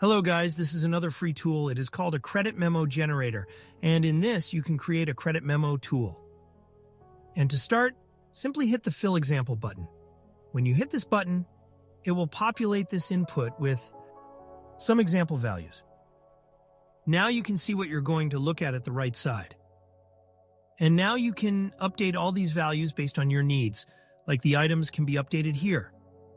Hello guys, this is another free tool. It is called a credit memo generator, and in this you can create a credit memo tool. And to start, simply hit the fill example button. When you hit this button, it will populate this input with some example values. Now you can see what you're going to look at the right side. And now you can update all these values based on your needs, like the items can be updated here.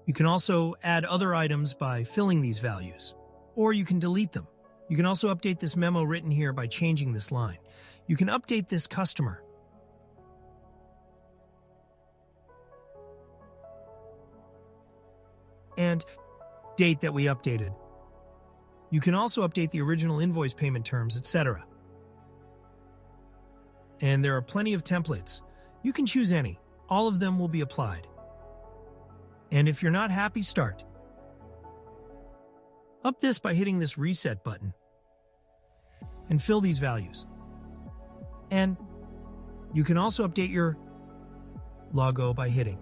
You can also add other items by filling these values, or you can delete them. You can also update this memo written here by changing this line. You can update this customer. And date that we updated. You can also update the original invoice payment terms, etc. And there are plenty of templates. You can choose any. All of them will be applied. And if you're not happy, start. Up this by hitting this reset button and fill these values. And you can also update your logo by hitting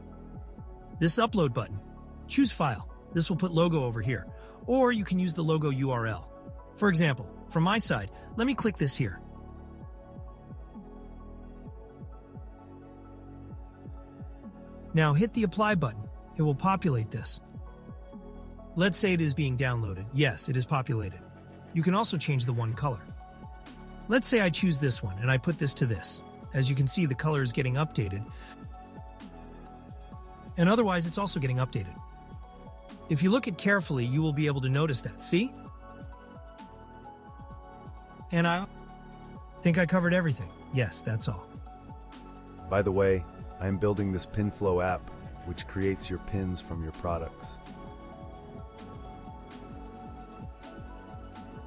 this upload button. Choose file. This will put logo over here. Or you can use the logo URL. For example, from my side, let me click this here. Now hit the apply button. It will populate this. Let's say it is being downloaded. Yes, it is populated. You can also change the one color. Let's say I choose this one and I put this to this. As you can see, the color is getting updated. And otherwise, it's also getting updated. If you look at carefully, you will be able to notice that. See? And I think I covered everything. Yes, that's all. By the way, I am building this pin flow app, which creates your pins from your products.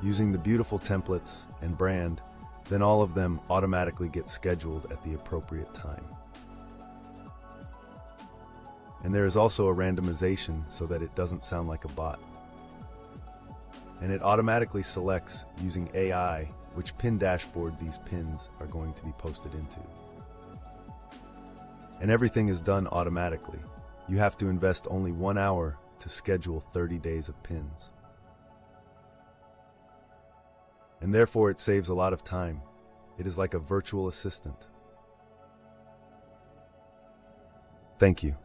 Using the beautiful templates and brand, then all of them automatically get scheduled at the appropriate time. And there is also a randomization so that it doesn't sound like a bot. And it automatically selects using AI which pin dashboard these pins are going to be posted into. And everything is done automatically. You have to invest only 1 hour to schedule 30 days of pins. And therefore it saves a lot of time. It is like a virtual assistant. Thank you.